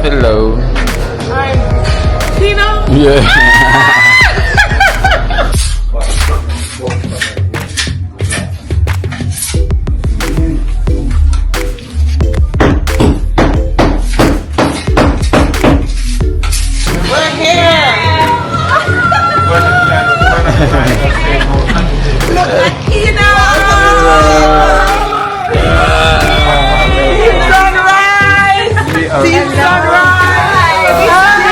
Hello. Hi. Tino? Yeah. We're here. Look at Tino. Team Sunrise. Team Sunrise. Hi.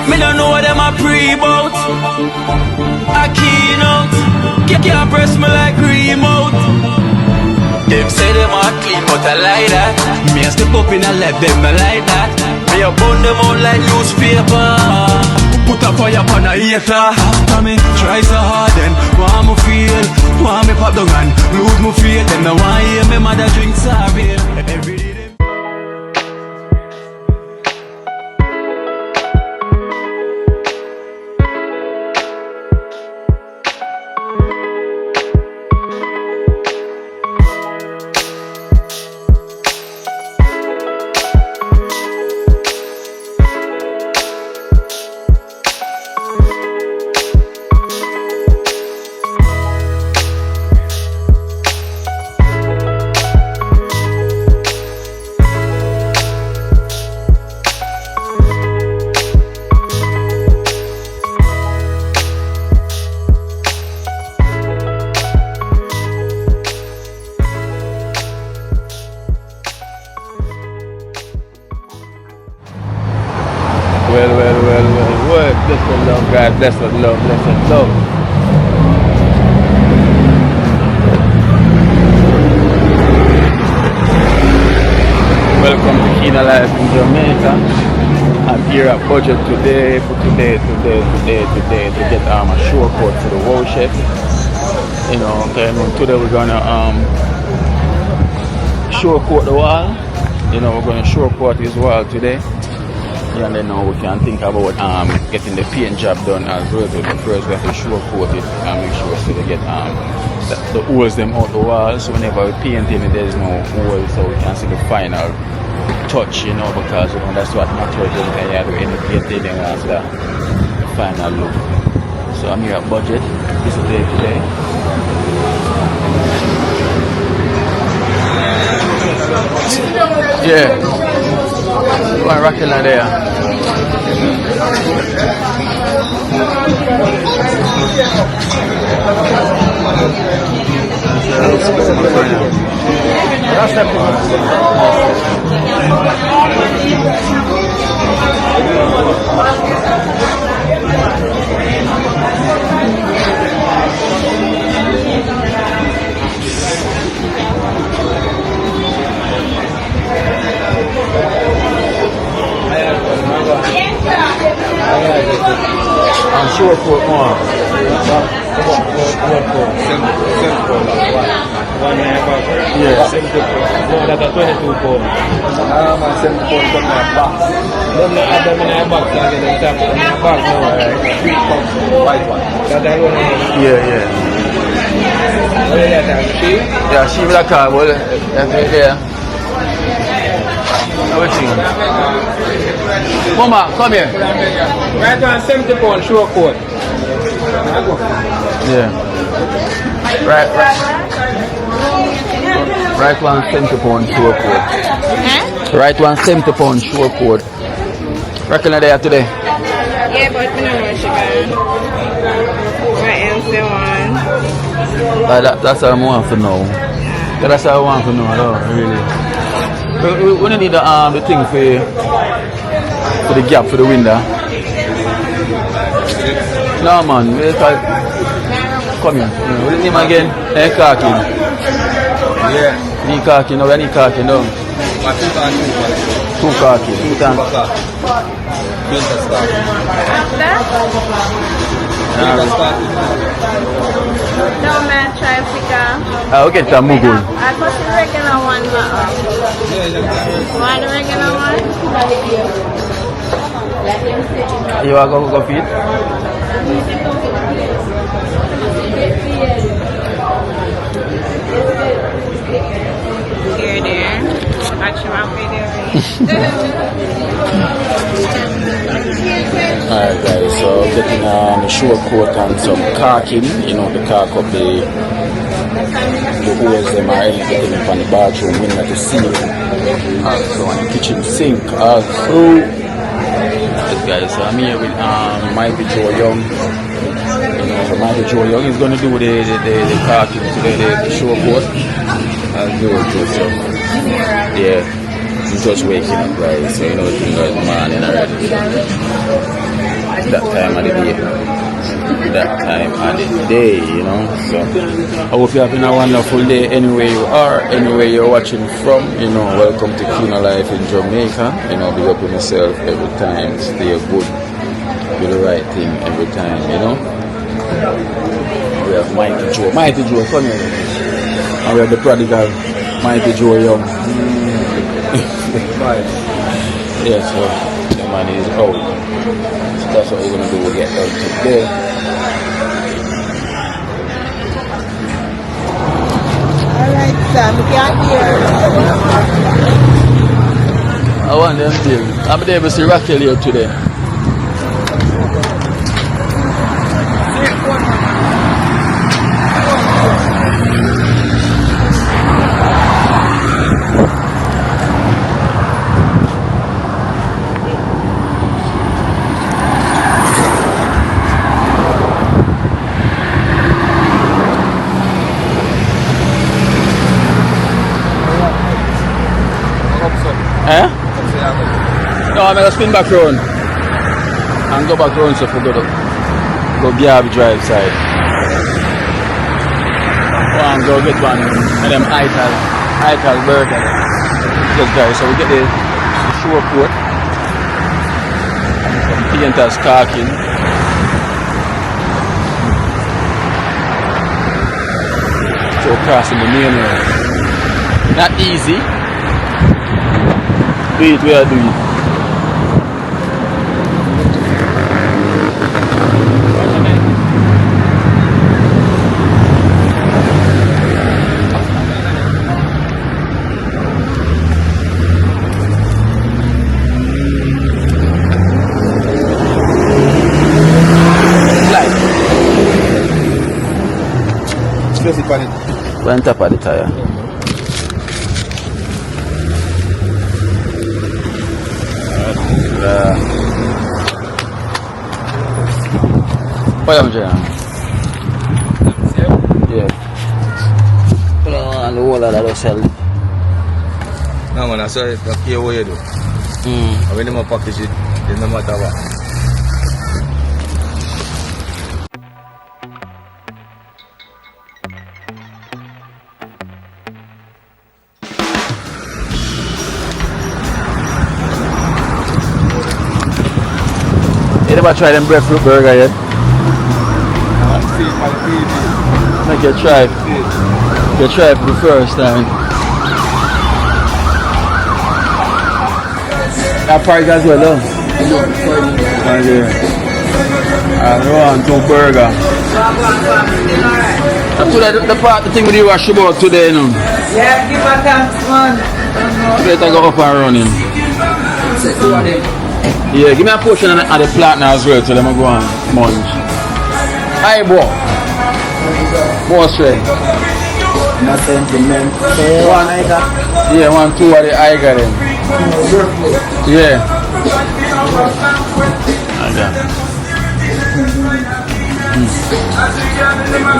Me don't know what them a pre-bout. A keynote. Can't press me like remote. Them say them a clean but I like that. Me a step up in a left them I like that. Me a burn them out like newspaper. Put a fire upon a hater. After me try so hard then want me feel. Want me pop down and lose me faith. Them no want hear me mother drink sorry. Every day them Well. Bless the love, God. Bless the love. Bless the love. Welcome to Kina Life in Jamaica. I'm here at budget today to get a shore coat for the wall chef. You know, okay, today we're gonna shore coat the wall. You know, we're gonna shore coat his wall today. And then now we can think about getting the paint job done as well. So first we have to shore coat it and make sure so they get the holes them out the wall. So whenever we paint it, there's no holes, so we can see the final touch, you know, because you know that's what matters. You have to any painting and that's the final look. So I'm here at budget. This is the day today. Yeah. One rocking out there. I'm sure for more. Yeah. That's a 22 pound. I'm 7 pounds on my box. Don't add them in my box and get them in my box now. 3 pounds, white one. That's a one. Yeah. Yeah, she will car, well, yeah. Everything. Mama, come here. Right on 70 pound short coat. Yeah. Right one 70 pound short coat. Right one 70 pound short coat. Reckon are there today? Yeah, but we don't know what she got. My MC one. That's what I want to know. That's what I want to know, really. We don't need the thing for the gap for the window. No man, come here. What is his name again? Khaki. Yeah. Need khaki, no, we need khaki, no. 2 khaki, 2 tanks. No man, try picker. I'll get the mugul. I got the regular one, but want the regular one? You are going to go feed? Here, there. Watch my video. Alright guys, so getting a short coat and some caulking, you know, the caulk up the holes them are getting up on the bathroom window to seal also on the kitchen sink also. Yes guys, so I'm here with Mighty Joe Young. You know, so Mighty Joe Young is gonna do the caulking today, the short coat. I'll do it too, so yeah. He's just waking up, right? So you know it's morning already. So that time of the day. That time of the day, you know. So I hope you're having a wonderful day anywhere you are, anywhere you're watching from. You know, welcome to Kino Life in Jamaica. You know, be up with yourself every time, stay good, do the right thing every time, you know. We have Mighty Joe, come here. And we have the prodigal Mighty Joe Young. Yeah, so the man is out. So that's what we're gonna do. We'll get out today. Alright, Sam, we can't hear. I want them to. I'm there to see Raquel here today. Eh? No, I'm going to spin back round and go back round so for go garbage drive side. And go get one of them Ital burger. Yes guys, so we get the shore coat and some painters caulking. So crossing the main road. Not easy. Do it, we are doing it. We're on top of the tire. What am I doing? Yeah. Put on the wall of that sell. No man, I saw it. That's what you do. When you package it, it no matter what. You never tried them breadfruit burger yet? Make you try. You try for the first time. That price as well, though. Okay. I want two burger. The thing with you wash about today, you know. Yeah, give a thanks, man. Better go up and running. Yeah, give me a portion of the plate now as well, so let me go and munch. Hi, boy. More straight. Nothing to men. One, yeah, 1, 2 of the I got them. Yeah.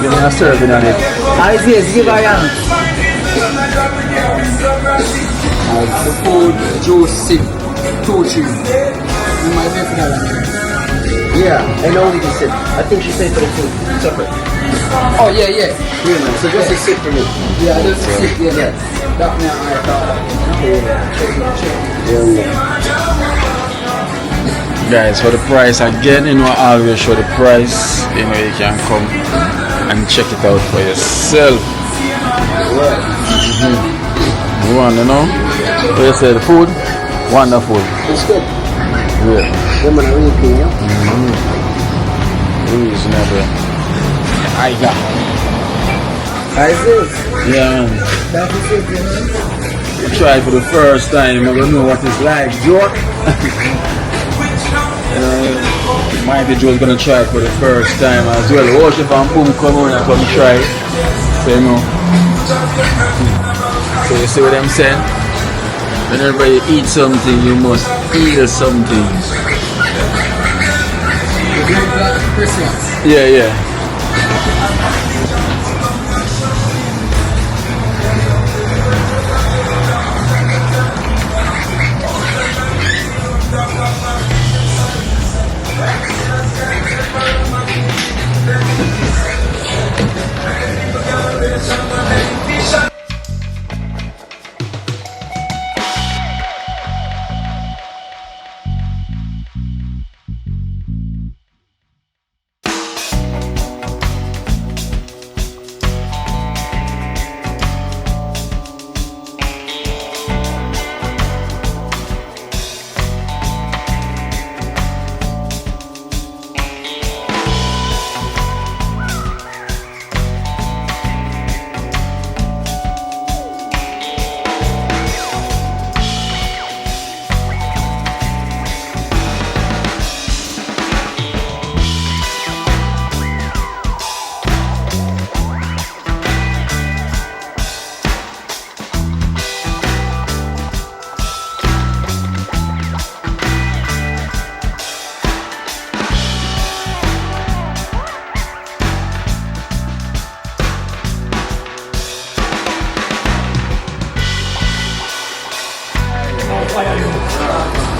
Give me a serving on it. Yes, give a young. The food, juice, 2-3. My Yeah, I know we can sit. I think she said for the food separate. Oh yeah, yeah. Yeah, so just a sit for me. Yeah, just a sit, yeah. That me I thought. Guys, for the price again, you know, I always show the price. You know, you can come and check it out for yourself. One, you know. What you say, the food? Wonderful. It's good. great. Yeah, man, I really clean, yeah. Reasonable. I got. I see. Yeah, man. That is it, you know. I tried for the first time. I don't know what it's like. Joe. Mighty Joe's gonna try it for the first time as well. Watch if I'm boom come on and come try it. So you know. So you see what I'm saying? Whenever you eat something, you must feel something. Yeah, yeah.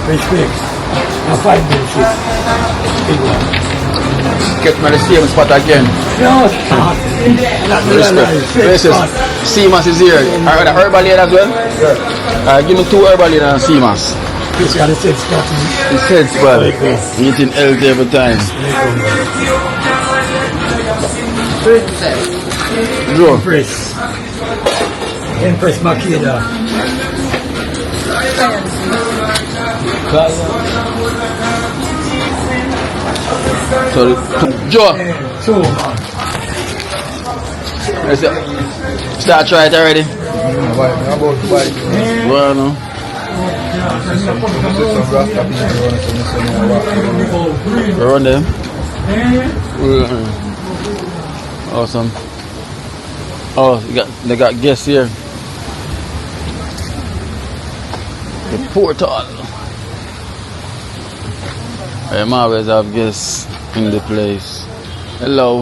Respect. I fight them shit. Big one. Get me the same spot again. No, not Respect. Seamas is here. Are the herbal here as well? Yeah. Give me 2 herbal here and Seamas. This got a set spot. The set spot. Eating healthy every time. Joe. Empress Makeda. Sorry. Joe. So, Start try it already. Well, no. Run them. Awesome. Oh, they got guests here. The portal. I'm always have guests in the place. Hello.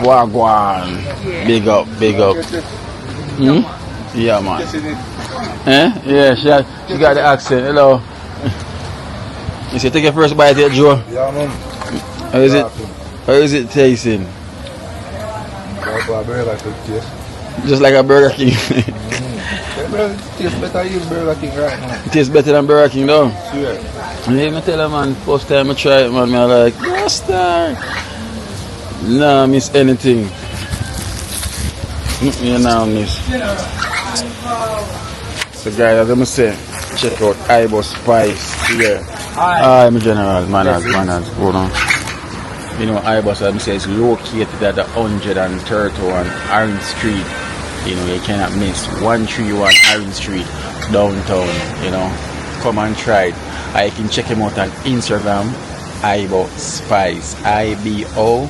Wagwan. Yeah. Big up. Yeah, man. Yeah, she got the accent. Hello. You say take your first bite here, Joe? Yeah, man. How is it tasting? Just like a Burger King. It tastes better than Burger King right now. It tastes better than Burger King, though? Sure. Yeah, I tell you, man, first time I try it, man, I'm like, master. Nah, miss anything. You know, miss. So, guys, as I'm saying, check out Ibo Spice here. Hi, my general, manners, hold on. You know, Ibos, I'm saying, is located at the 131 Orange Street. You know, you cannot miss 131 Orange Street, downtown. You know, come and try it. I can check him out on Instagram, Ibo Spice, IBO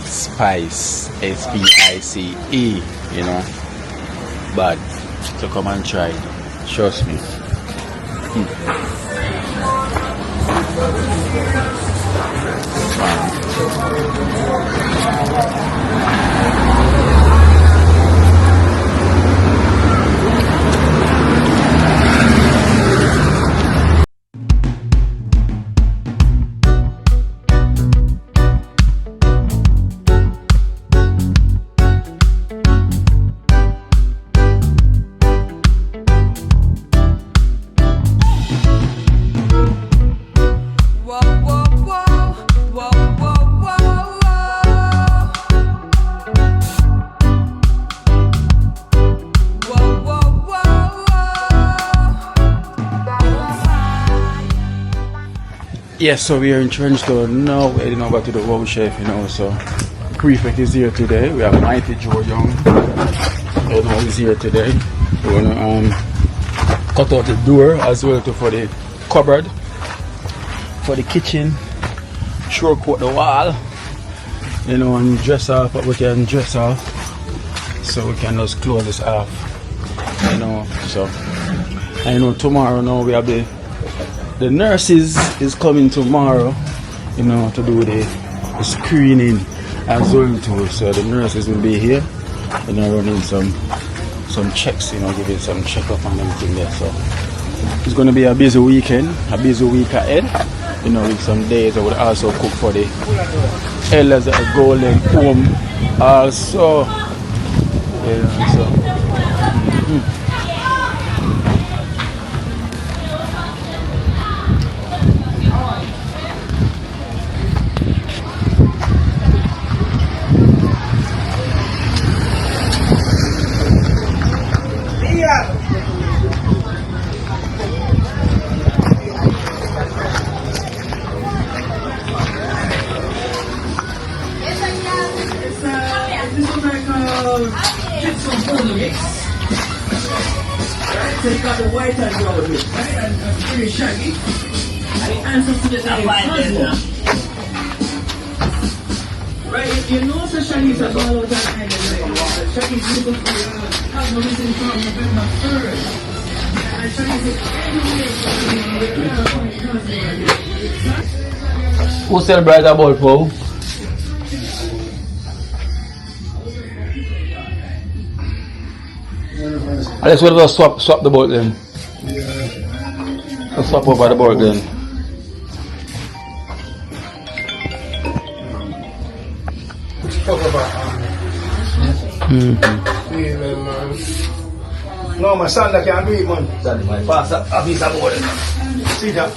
Spice, SPICE. You know, but so come and try it. Trust me. Yes, so we are in Trenchtown now, heading over to the Wow Chef, you know, so Prefect is here today. We have Mighty Joe Young, you know, he's here today. We're gonna cut out the door as well for the cupboard, for the kitchen, sure coat the wall, you know, and dress off what we can dress off, so we can just close this off, you know. So I know tomorrow now we have the nurses is coming tomorrow, you know, to do the screening as well too. So the nurses will be here, you know, running some checks, you know, giving some checkup and everything there. So it's going to be a busy weekend, a busy week ahead, you know, with some days I would also cook for the elders at Golden Home also, you know, so So you got the white and brown here, right? And pretty shaggy. And it answers to the name Cosmo. Right? You know so shaggy is a ball out and island, right? Shaggy is looking for Cosmo is in from November 3rd. And shaggy is Who celebrate about Paul? Let's we'll swap the boat then. Let's swap over the boat then. No, my son that can't do it, man. Pass up, a piece of board. See that?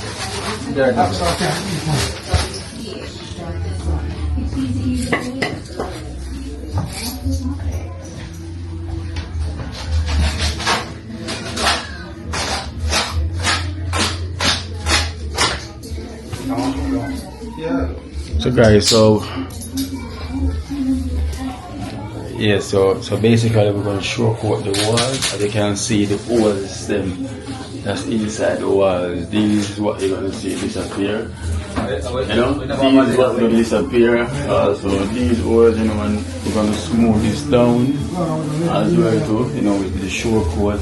There it is. So guys, so yeah, so basically we're going to sugarcoat the walls. As you can see, the holes them that's inside the walls. These is what you're going to see disappear. You know, these is what going to disappear. So these holes, you know, and we're going to smooth this down as well too. You know, with the sugarcoat.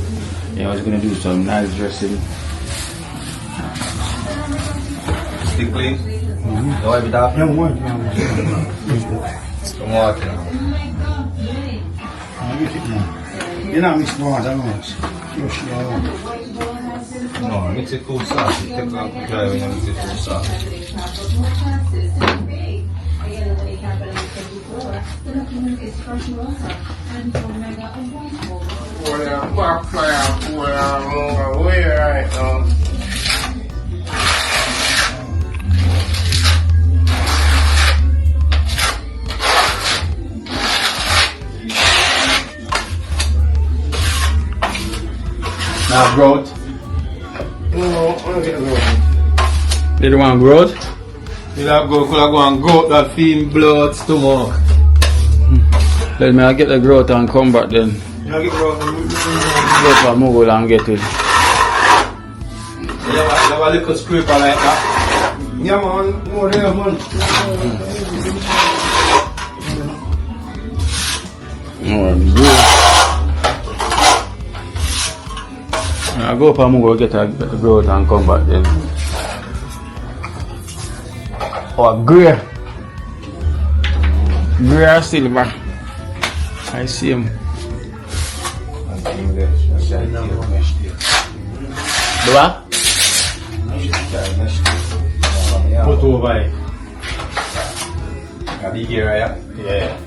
You know, it's going to do some nice dressing. Stick clean. No, I be that. Young one. Come on. You're not mixing ones, I know. No, mix it cool sauce. You take out dry when you mix it cool sauce. Now growth. No, I don't get growth. They don't want growth? You have go and goat that feed blood stomach. Let me get the growth and come back then. You get growth and Go for Google and get it. you have a little scraper like that. Yeah man, more there man. Oh, good. I go for Google, get the growth and come back then. Oh, grey. Grey or silver. I see him. The what? Put over it. Got the gear right? Yeah.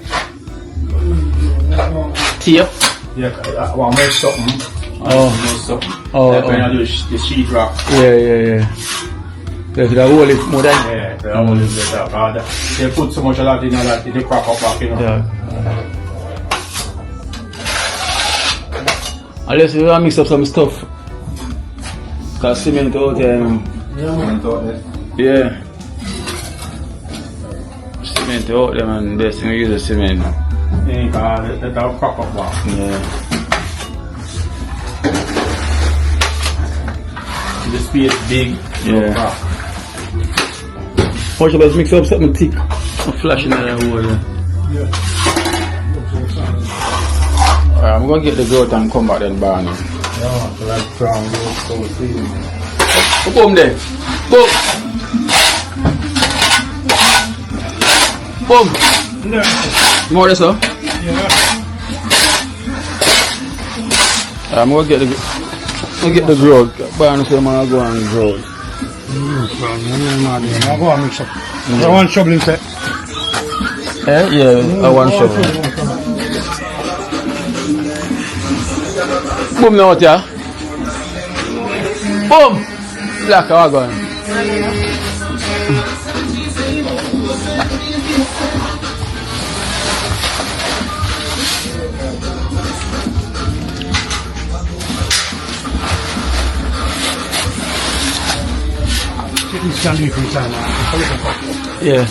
Tape. Yeah, I want to make something. Oh. Like when I do the sheet rock. Yeah. They could have hold it more than. Yeah, they hold it better. They put so much of that in that they crack up back, you know. Yeah. Unless you want to mix up some stuff. Cause cement out there. Yeah. Yeah. cement out them and this thing we use the cement. Ain't called it. That'll crack up wow. Yeah. The space big. Yeah. Watch let's mix up something thick. I'm flashing in that hole there. Yeah. Alright, I'm gonna get the goat and come back then Barney. Yeah, so that's strong. So season. Boom there. Boom. Boom. More this up? Yeah. I'm gonna get the growth. Barney said I'm gonna go and grow. I'll go and mix up. I want shovel inside. Yeah, I want shovel. Boom now what ya? Boom! Black how going? It's can be from China. Yeah.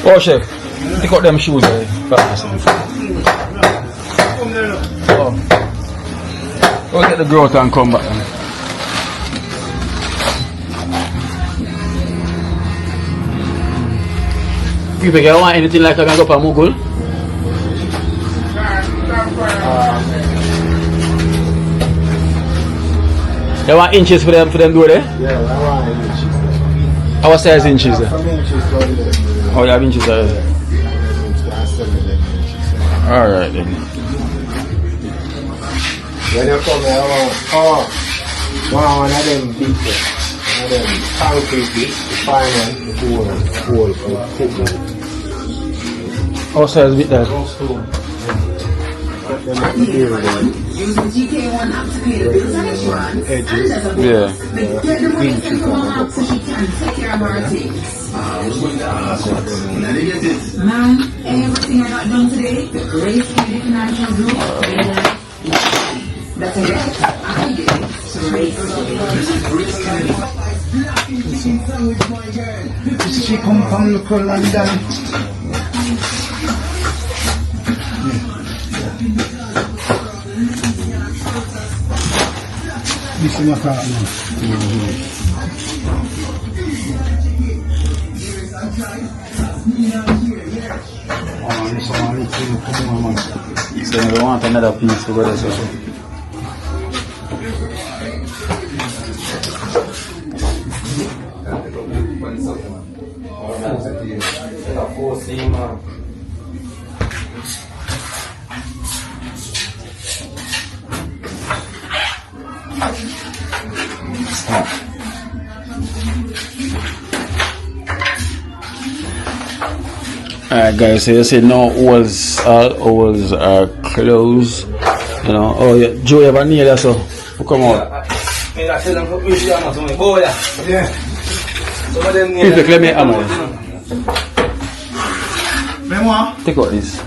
Oh chef, take out them shoes there. Oh. Go get the growth and come back. People get want anything like I can go for Mughal? They want inches for them do there? Yeah, I want inches. Our size inches there? Some inches for you. Oh, you have inches there? Alright then. When you come here, one of them big ones. One of them concrete big, the fine one, the whole Our size bit that? Using GK1 app to pay the bills and insurance. edges. Yeah. Get the money from mom app so she can take care of her things. Man, everything I got done today, raised me the financial growth. That's a right. I did it to raise She come from local London. This is my car now. Oh, this one is So they want another piece for this. Alright guys, so you see now all holes are closed. You know, oh yeah, Joe, you have a nail there, so come on. Yeah. Please let me hammer. Memoir? Take out this.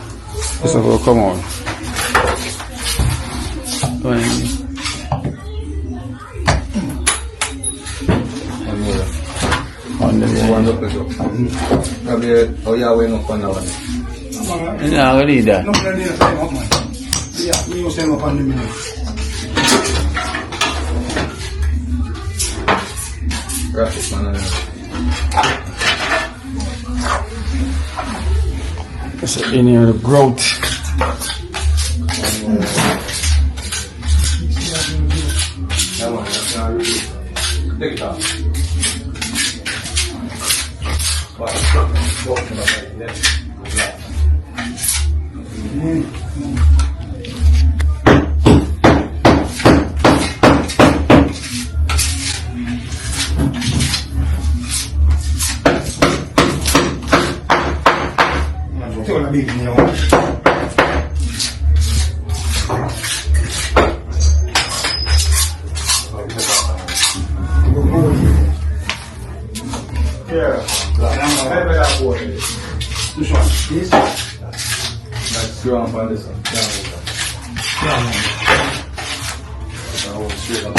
This will come on. On the Oh yeah, we're not on that one. yeah, I need that. No, no, no, yeah, we will send up on the minute. Graphic man. So in here the growth. That one, that's not really. Take it off. Let's draw on this one. go straight up.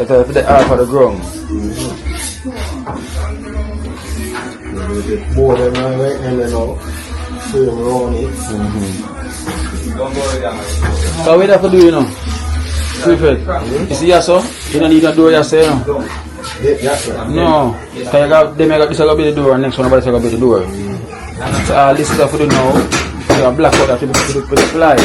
That's the art for the ground. More than right and then all. So you roll it. So what do you have to do, you know? Prefect. You see here, so? You don't need a door yourself, you know? Yes, sir. No. Because you got, this is going to be the door, and next one nobody's going to be the door. So all this stuff for the now, you have black out that you put the fly.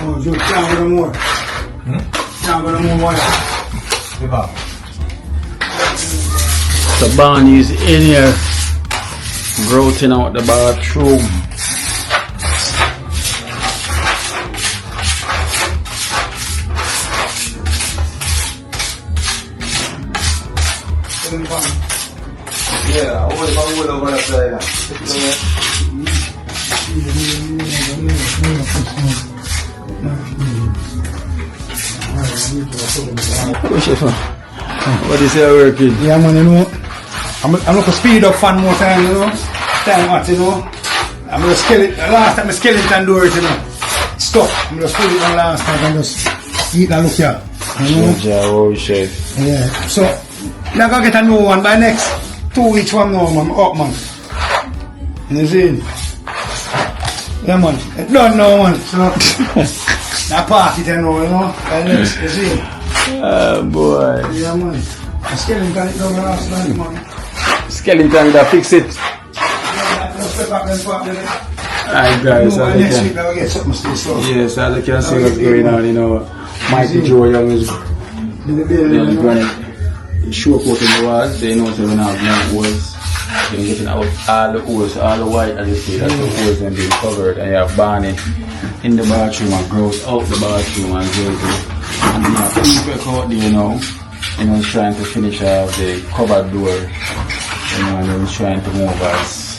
Oh, so can't go no more. Can't go no more water. The barn is in here, grouting out the bathroom. Yeah, I will over the side. What is your working? Yeah, man, you know. I'm going to speed up fan more time, you know. Time what, you know. I'm going to skeleton, last time I skeleton doors, you know. Stop. I'm going to speed it on last time and just eat that look here. You know? Oh, chef. Yeah. So, I'm going to get a new one by next 2 weeks from now, man. Up, man. You see? Yeah, man. It done now, man. So, that party then now, you know. By next, you see? Boy. Yeah, man. A skeleton it down the last night, man. Skeleton that fix it. Alright guys, No, next week I'll get something still so. yes, as you can see what's going on, you know, Mikey Joe Young is going to show coat in the walls. They know so we have no holes. They're getting out all the holes, all the white as you see, that's the holes and being covered, and you have Barney in the bathroom and grows out the bathroom and goes to, and you have people out there now, you know, trying to finish off the cupboard door, you know, and then trying to move as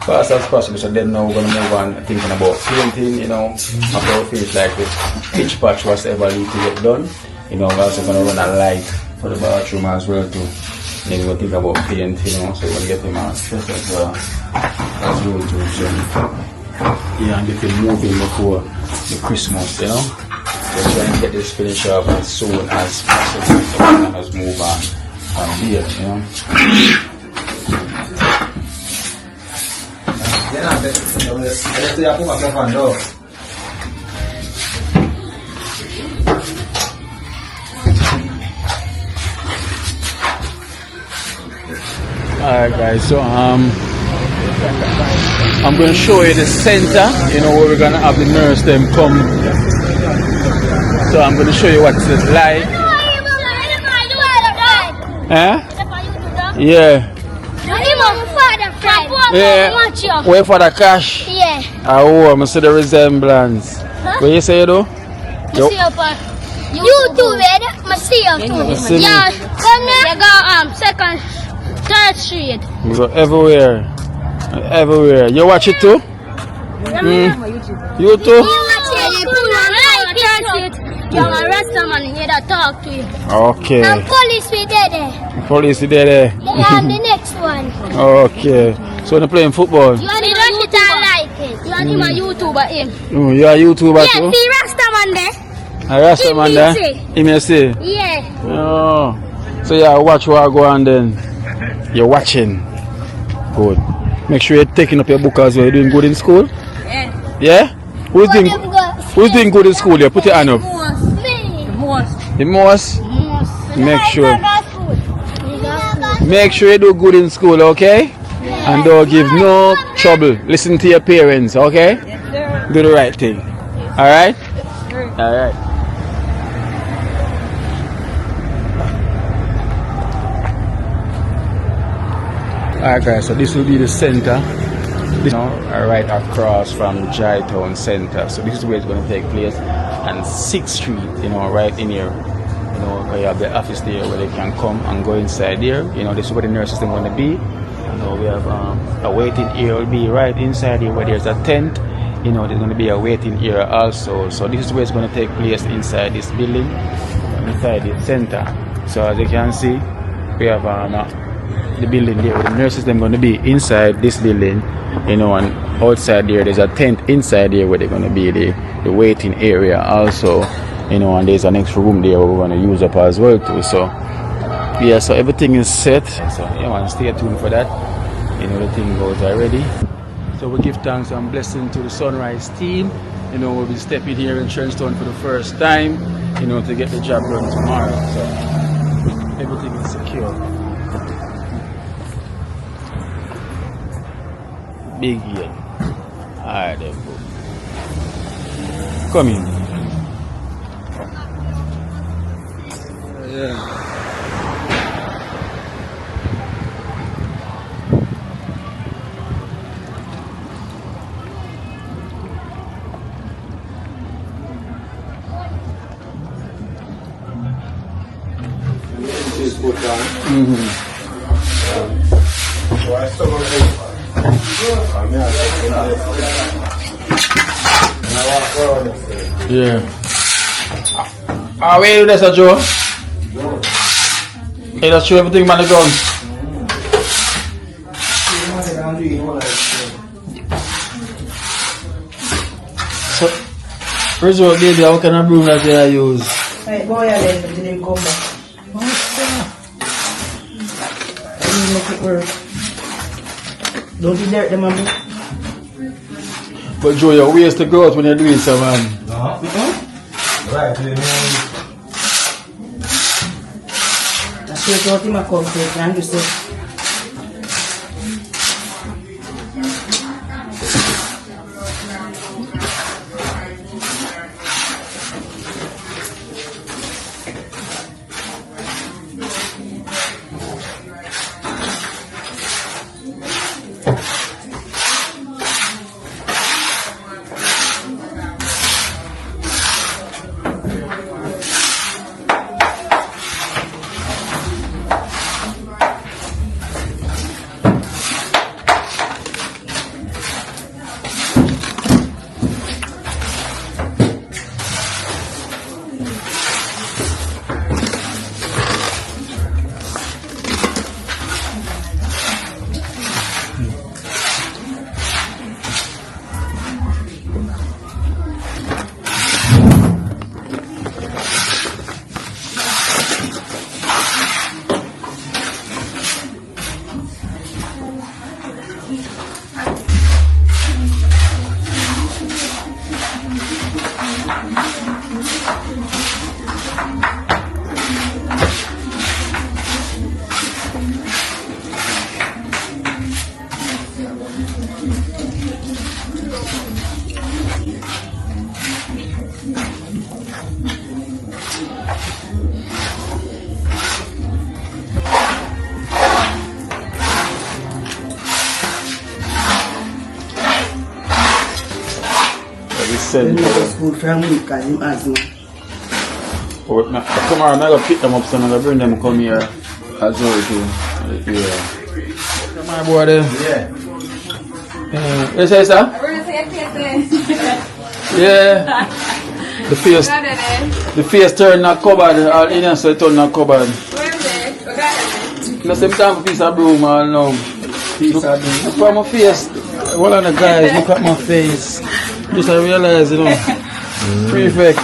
fast as possible. So then now we're going to move on thinking about painting, you know, after we finish like the pitch patch whatever need to get done, you know, we're also going to run a light for the bathroom as well too. Then we're going to think about paint, you know, so we're going to get him out stress as well too. So, yeah, and get him moving before the Christmas, you know. We're trying to get this finished up as soon as possible so we can just move on from here, you know. Alright guys, so I'm going to show you the center, you know, where we're going to have the nurse them come. So I'm going to show you what it's like. Yeah. Yeah. Wait for the cash. Yeah. Oh, I'm see the resemblance. What you say you do? Yo. YouTube, I see you too. See me? Yeah, come here. You go second, third street. You go everywhere. Everywhere. You watch it too? You too? You're a restaurant here that talk to you. Okay. And police we there. Police is there. And the next one. Okay. So you're playing football? You are the YouTuber. I like it. You are the YouTuber him. You are a YouTuber yeah, too? see Rastaman there. A Rastaman there? Him you see? Yeah. Oh. So yeah, watch what I go and then you're watching. Good. Make sure you're taking up your book as well. You're doing good in school? Yeah. Yeah? Who's doing good in school? You put your hand up. The most? Make sure you do good in school, okay? And don't give no trouble. Listen to your parents, okay? Do the right thing. Alright? Alright. Alright guys, so this will be the center. Right across from Jai Town Center. So this is where it's going to take place. And 6th Street, right in here. You have the office there where they can come and go inside there. This is where the nurses are going to be. We have a waiting area will be right inside here where there's a tent. There's going to be a waiting area also. So this is where it's going to take place inside this building, inside the center. So as you can see, we have the building there where the nurses are going to be inside this building. And outside there there's a tent inside there where they're going to be the waiting area also. And there's an extra room there where we're going to use up as well too. So yeah, so everything is set. So stay tuned for that. The thing goes already. So we give thanks and blessing to the Sunrise team. We'll be stepping here in Trenchtown for the first time, to get the job done tomorrow. So everything is secure. Big here. Alright then. Come in. Yeah. Yeah. Where is that, Joe? Hey, let's show everything on the ground. So, first of all, baby, what kind of broom that you use? Hey, go ahead and then come back. Make it work. Don't be dirt, mommy. But Joe, your ways to go out when you're doing some, man. Right, that's what I'm going to do. Then you just good for a week because him asthma. But tomorrow I'm going to pick them up, so I'm going to bring them come here as well too. Yeah. My boy there. Yeah. You say, sir? We're going to say a kiss. Yeah. The face turned not covered, all in so it turned not covered. Where is it? We got it. No, same time for piece of broom all now. Look at my face. One of the guys, look at my face. Just I realize, you know. Perfect.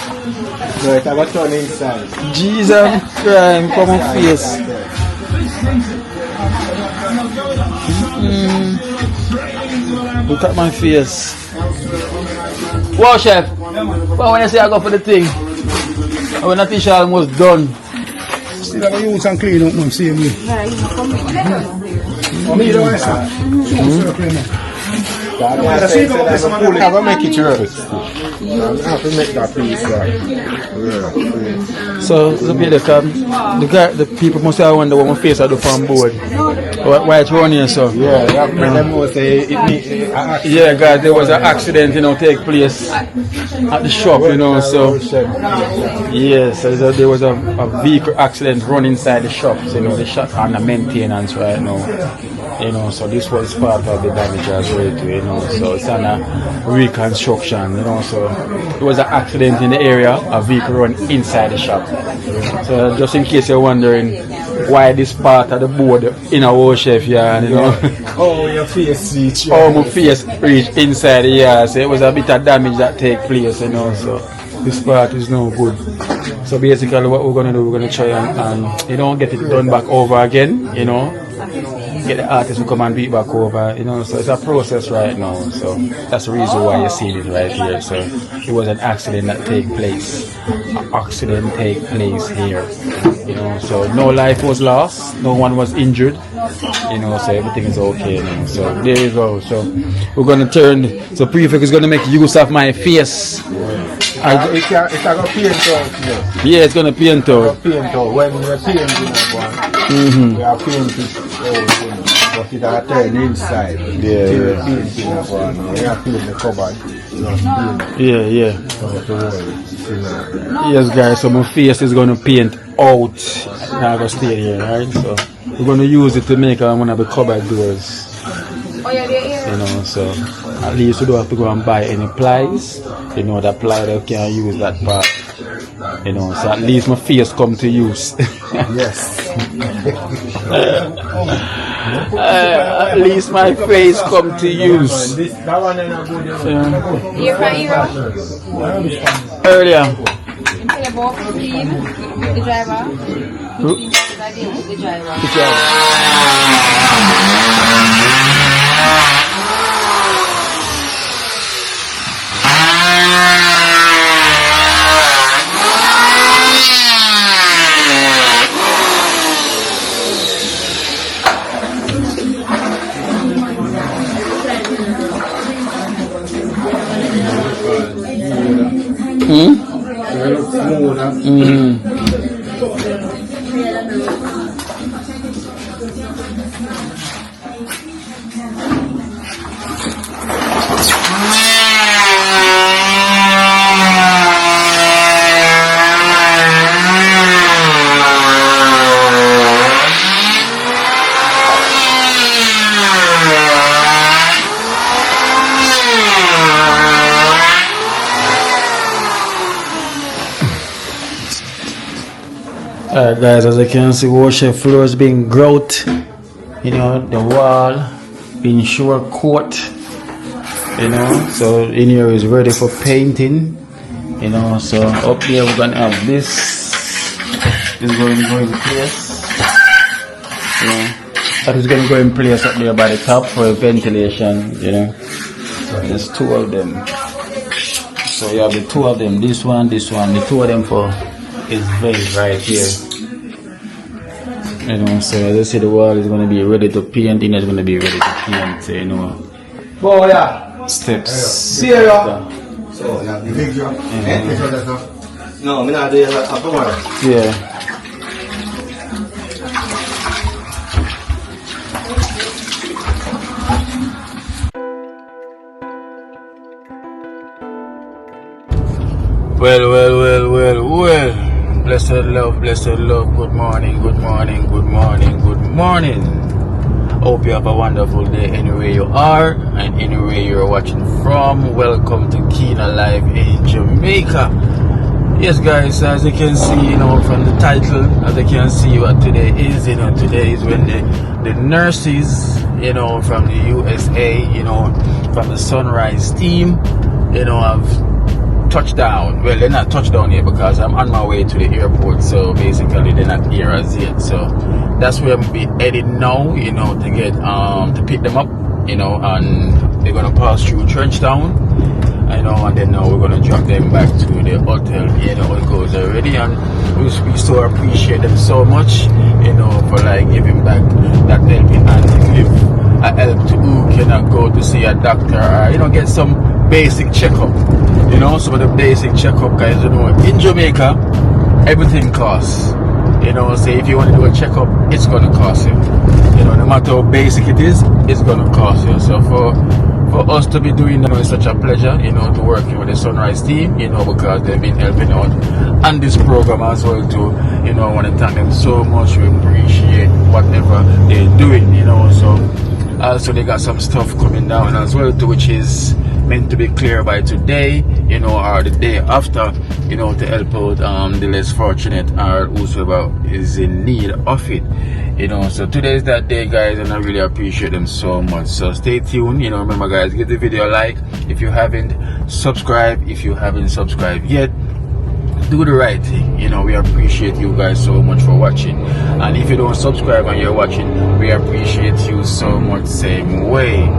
No, it have a turn inside. Jesus Christ, look at my face. Look at my face. Wow, chef. Well, when I say I go for the thing, when the fish almost done. Still have to use and clean up, man, same way. Oh, me, don't answer. I'm gonna make it roast. I have to make that piece right. So look at the people must have wonder what my face I do from board. Why it's running so? Yeah, that them will say yeah, guys, there was an accident, you know, take place at the shop, you know, so yes, so there was a vehicle accident run inside the shop, so you know, the shop on the maintenance right now. You know, so this was part of the damage as well too, you know, so it's on a reconstruction, you know, so it was an accident in the area, a vehicle run inside the shop. So just in case you're wondering why this part of the board in our chef yard, you know. Oh, your face reach. Oh, my face reach inside the yard, so it was a bit of damage that take place, you know, so this part is no good. So basically what we're going to do, we're going to try and you know, get it done back over again, you know. Get the artist to come and do it back over, you know, so it's a process right now, so that's the reason why you're seeing it right here. So it was an accident that take place, an accident take place here, you know, so no life was lost, no one was injured, you know, so everything is okay, you know, so there you go. So we're going to turn, so Prefect is going to make use of my face. It's going to paint out. Yeah, it's going to paint out. When we're painting, we are painting but it has turned inside. Yeah. We are painting the cupboard. Yeah. Yes, guys, so my face is going to paint out. Now I'm going to stay here, right? So we're going to use it to make one of the cupboard doors. You know, so at least you don't have to go and buy any plies. You know, that ply that you can use that part. You know, so at least my face come to use. Yes. At least my face come to use. Earlier. Alright guys, as you can see, washer floor is being grout, you know, the wall being sure coat, you know, so in here is ready for painting, you know, so up here we're gonna have this is going to go in place, you know, that is going to go in place up there by the top for ventilation, you know, so there's two of them, so you have the two of them, this one, the two of them for is vent right here. You know, so as I say, the wall is going to be ready to paint, and it's going to be ready to paint, you know. Oh, yeah. Steps. See you. So, yeah, the big job. No, I'm not doing that tomorrow. Yeah. Well. Blessed love. Good morning. Hope you have a wonderful day anywhere you are and anywhere you're watching from. Welcome to Kina Live in Jamaica. Yes, guys, as you can see, from the title, as you can see what today is, today is when the nurses, from the USA, from the Sunrise team, have touchdown. Well, they're not touchdown yet because I'm on my way to the airport, so basically they're not here as yet. So that's where I'm be heading now, to get to pick them up, and they're gonna pass through Trenchtown, and then now we're gonna drop them back to the hotel. It goes already, and we so appreciate them so much, for like giving back that helping hand to give a help to who cannot go to see a doctor or get some basic checkup. Some of the basic checkup, guys, in Jamaica, everything costs. Say if you want to do a checkup, it's going to cost you. No matter how basic it is, it's going to cost you. So for us to be doing that, it's such a pleasure, to work with the Sunrise team, because they've been helping out on this program as well too. I want to thank them so much. We appreciate whatever they're doing, So also they got some stuff coming down as well too, which is meant to be clear by today, or the day after, to help out the less fortunate or whosoever is in need of it. So today is that day, guys, and I really appreciate them so much. So stay tuned. Remember, guys, give the video a like if you haven't, subscribe if you haven't subscribed yet. Do the right thing. We appreciate you guys so much for watching, and if you don't subscribe and you're watching, we appreciate you so much same way.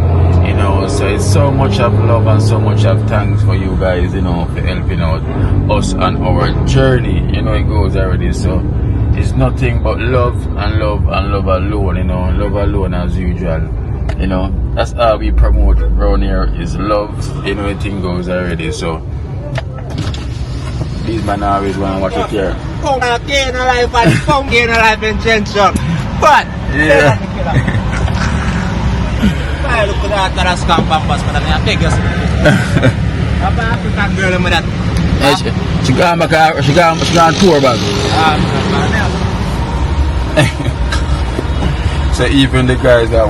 So it's so much of love and so much of thanks for you guys, for helping out us on our journey. It goes already. So it's nothing but love and love and love alone. Love alone as usual. That's how we promote around here is love. Everything goes already. So these man always want to watch it here. Gain a life and gain a life in Trenchtown. But yeah. I look at that as campus, but I take us. African girl with that. She got tour bag. So even the guys that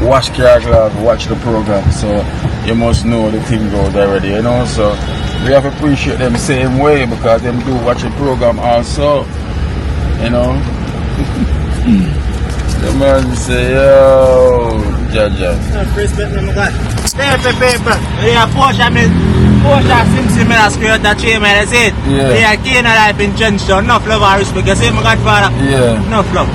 wash car glove, watch the program. So you must know the thing goes already, So we have to appreciate them same way because them do watch the program also, The man say, yo, Jaja. Respect me, God. Paper. Yeah, Porsche Simpson, I scared that tree, man. That's it. Yeah, Kina Life in Trenchtown. Enough love and respect. You see, my godfather? Yeah. Enough love.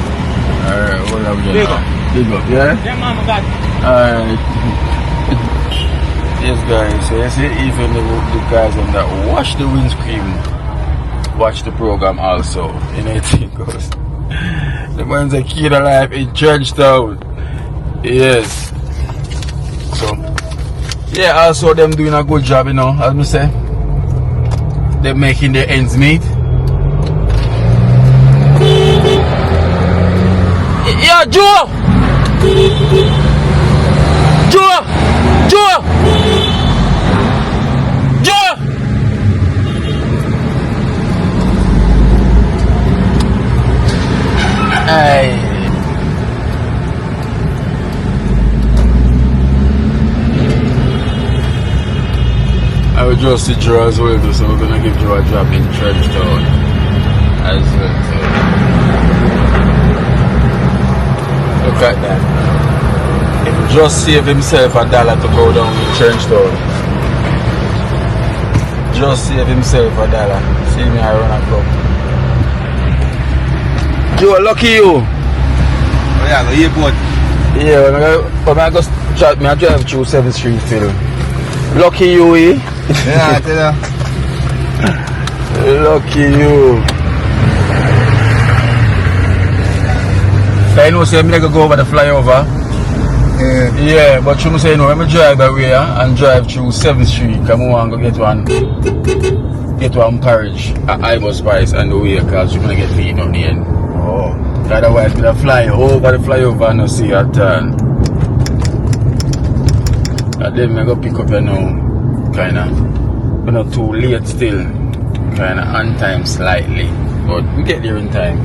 Alright, what have you Big up. Big up, yeah? Yeah, man, my God. Alright. Yes, guys. So you see, even the guys in that wash the windscreen, watch the program also. It goes. The man's a kid alive in Trenchtown. Yes. So, yeah, also them doing a good job, as I say. They're making their ends meet. Yeah, Joe! Hey. I will just see Joe as well, so we're gonna give Joe a job in Trenchtown as well. Look at that. He just saved himself $1 to go down in Trenchtown. Just save himself $1. See me, I run and come. Joe, lucky you. Oh yeah, go airport. Yeah, when I go chat, I drive through 7th Street still. Lucky you, eh? Yeah, I tell you. Lucky you. I know say I'm gonna go over the flyover. Yeah, but you say no, I'm gonna drive that way and drive through 7th Street. Come on, go get one carriage at Ivor's Spice and the way because you're gonna get paid on the end. Oh. Otherwise, I'm gonna fly over the flyover and not see your turn. And then I'm gonna pick up you now, kinda. we're not too late still. Kind of on time slightly, but we get there in time.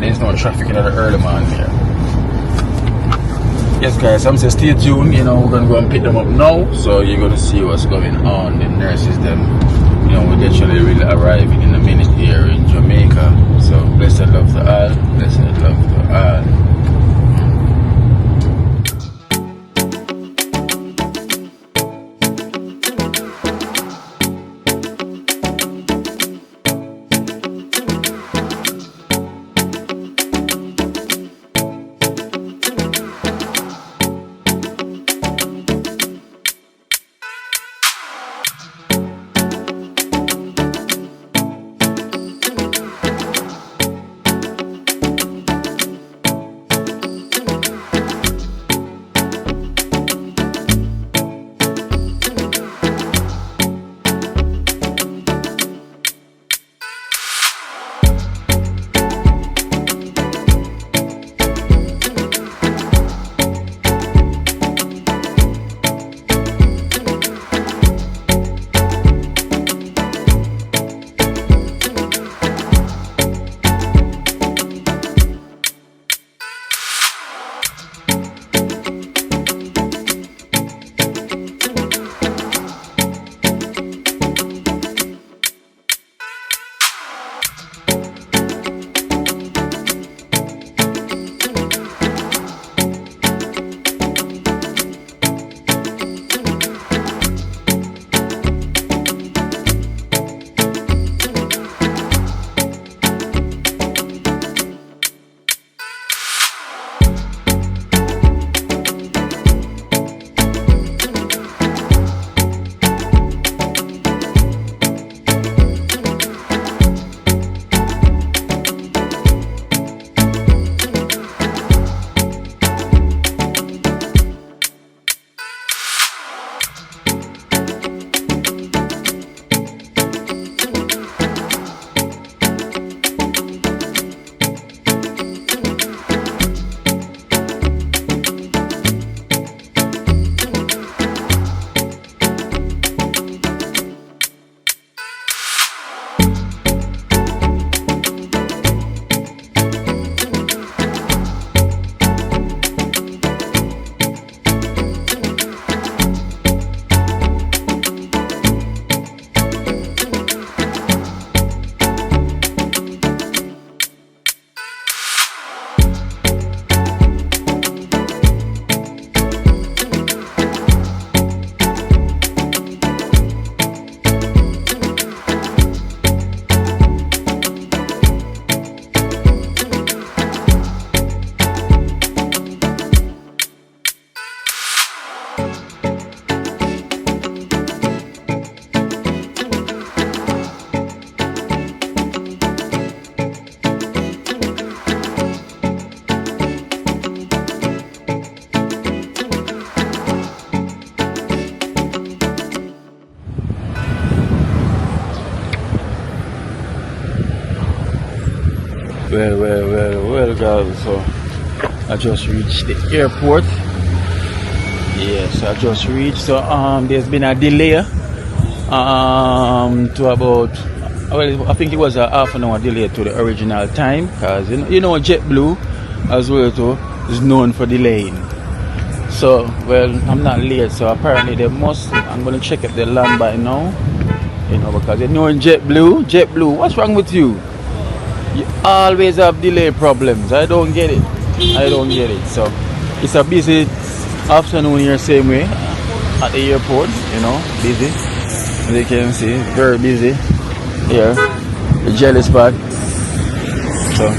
There's no traffic in the early morning here. Yes guys, I'm saying stay tuned, you know, we're gonna go and pick them up now, so you're gonna see what's going on. The nurses them, you know, we're literally really arriving in a minute here in Jamaica. So blessed love to all, blessed love to all. Well guys, so I just reached the airport. Yes, I just reached. So there's been a delay to about, well, I think it was a half an hour delay to the original time, because you know JetBlue as well too is known for delaying. So well, I'm not late, so apparently they must, I'm gonna check if they land by now, you know, because you know in JetBlue, what's wrong with you? You always have delay problems. I don't get it. So it's a busy afternoon here, same way at the airport, you know, busy. As you can see, very busy here. The jelly spot. So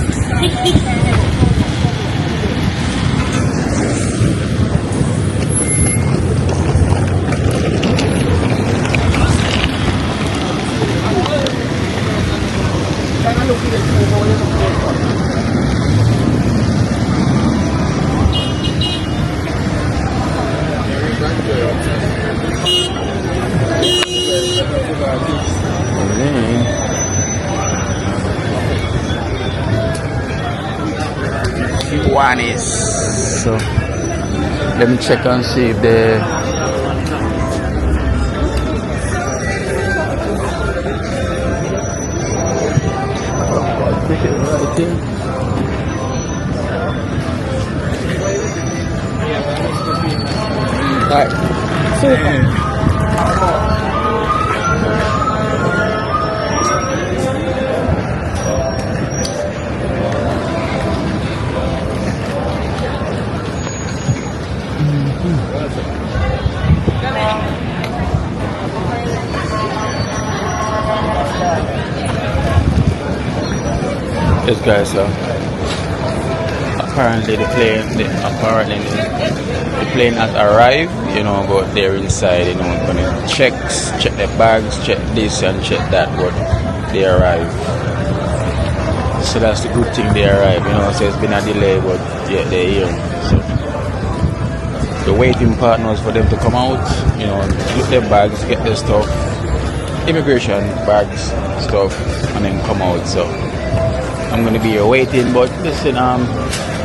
one is, so let me check and see if the Yes, guys. Apparently the plane has arrived, you know, but they're inside, you know, gonna check the bags, check this and check that, but they arrived. So that's the good thing, they arrived, you know. So it's been a delay, but yeah, they're here. So the waiting partners for them to come out, you know, look their bags, get their stuff, immigration bags, stuff, and then come out. So I'm gonna be here waiting, but listen,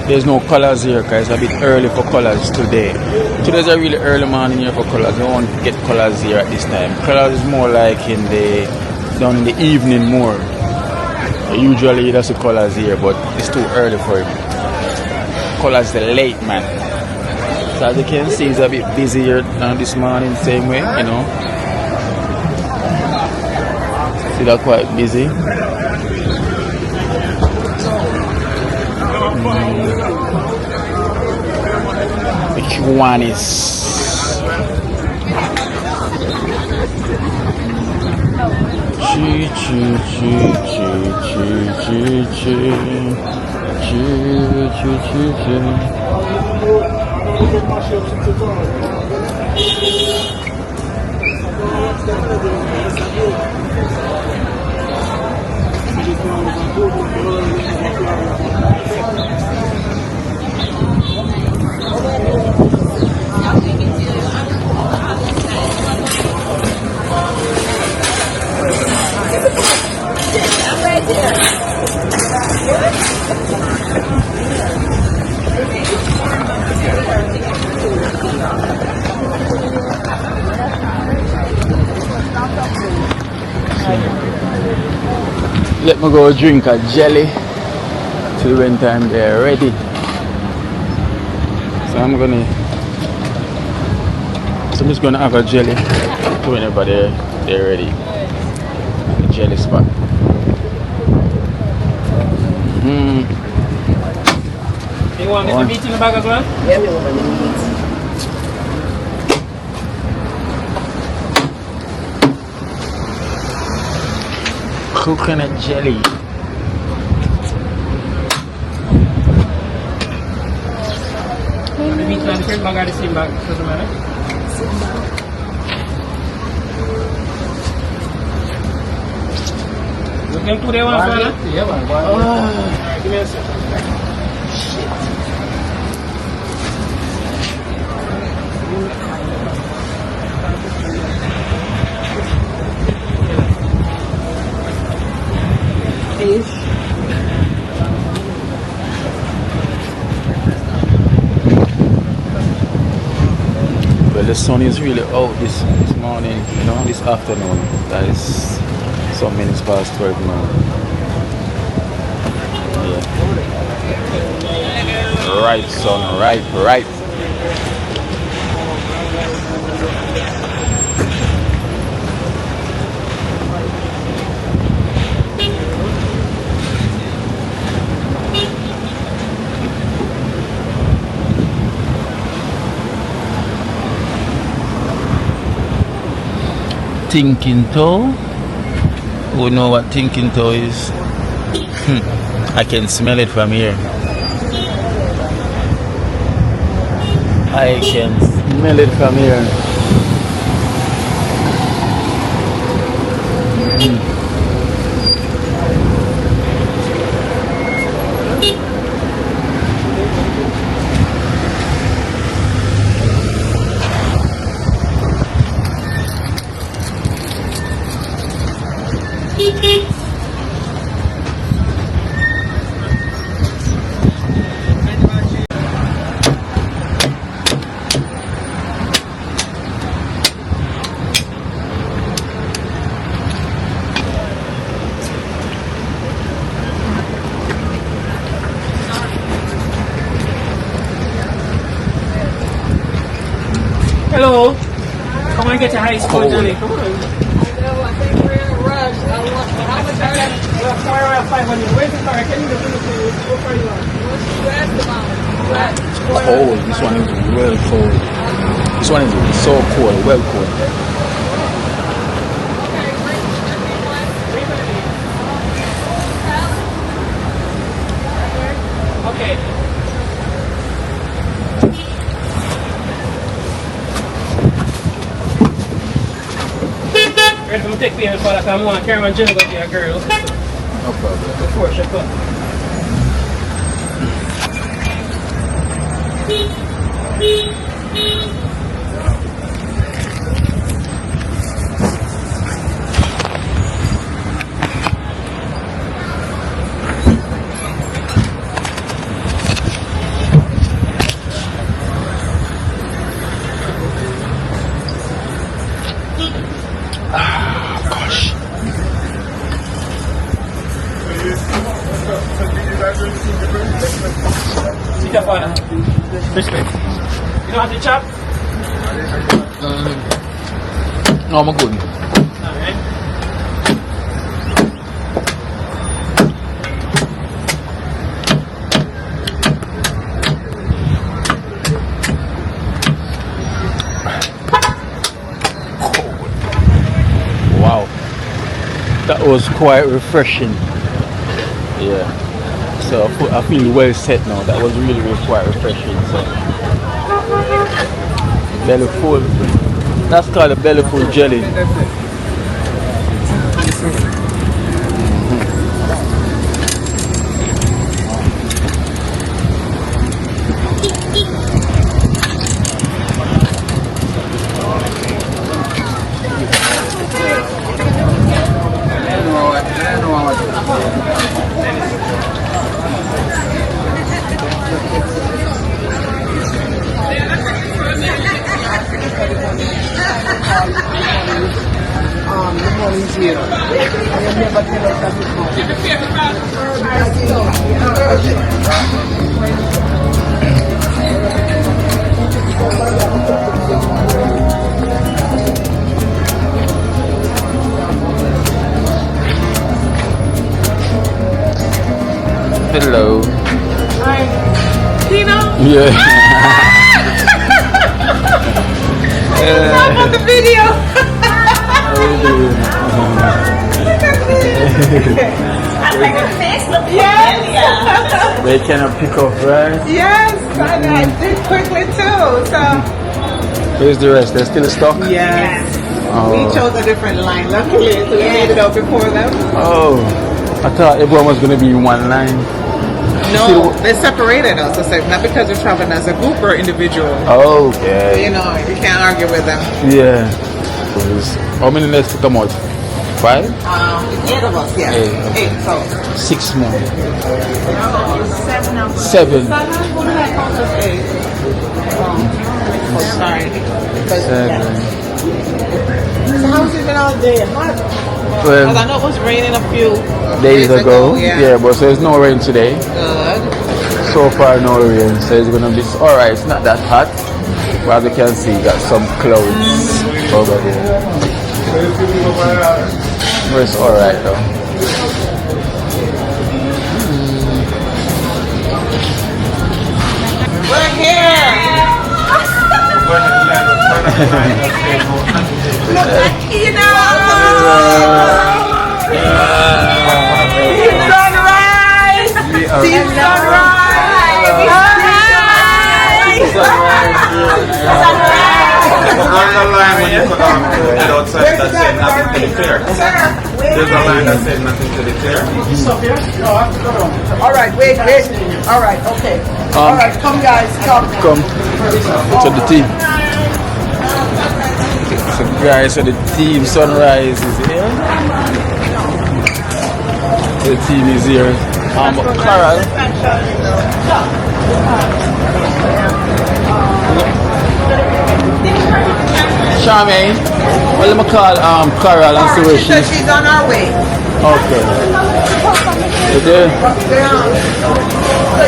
there's no colors here because it's a bit early for colors today. Today's a really early morning here for colors. I won't get colors here at this time. Colors is more like down in the evening more. Usually that's the colors here, but it's too early for him. Colors the late, man. So as you can see, it's a bit busier this morning, same way, you know. See, they're quite busy. Which one is let me go drink a jelly till when time they're ready. So I'm just gonna have a jelly to whenever they're ready. The jelly spot. You want me to meat in the bag as well? Yeah, we want the meat. Coconut jelly. The meat and the shrimp bag are the same bag, doesn't matter. You can put it on as well? Yeah, man. Give me a second. Fish. Well, the sun is really out this morning, you know, this afternoon. That is some minutes past 12 now. Yeah. Ripe, son, ripe. Thinking toe. Who know what thinking toe is? I can smell it from here. I can smell it from here. Hello. Come on, get to high school, Cold. Johnny. Come on. I think we're in a rush. How much are that? We're 500. Where's the car? I can't even finish it. What car you on? Cold. This one is well cold. This one is so cold, well cold. Okay. I'm going to take payment for that. I'm going to carry my gel with your girl. No problem. Before she comes. Gosh. Sit up on respect. You know how to chop? No, I'm good. Alright. Wow. That was quite refreshing. Yeah. So I feel well set now. That was really, really quite refreshing. So belly full. That's called a belly full jelly. The money's here. I never tell us that Hello. Hi. Tina? Yeah. I'm on the video. I like a Facebook. Yes. They cannot pick up, right? Yes. And I did quickly too. So. Where's the rest? They're still stuck? Yes. Oh. We chose a different line. Luckily, so we made it out before them. Oh. I thought everyone was going to be in one line. No, they separated us. I said, not because we're traveling as a group or individual. Okay. You know, you can't argue with them. Yeah. How many left to come out? 5? 8 of us, yeah. 8, so. 6 more. 7 of us. 7. Oh, sorry. 7. So how's it been all day? Well, Because I know it was raining a few days ago. Yeah. But so there's no rain today. Good. So far, no rain. So it's going to be alright. It's not that hot. But as you can see, you got some clouds over there. But it's alright though. We're here. Look at Tina. Team Sunrise. Team Sunrise. There's a line when you put on outside that said nothing to declare. There's a line that said nothing to declare. All right, wait. All right, okay. All right, come guys, come. Come to the team. So guys, so the team Sunrise is here. The team is here. Carol. Charmaine, well, let me call Carol and see where She said she's on our way. Okay. You there? So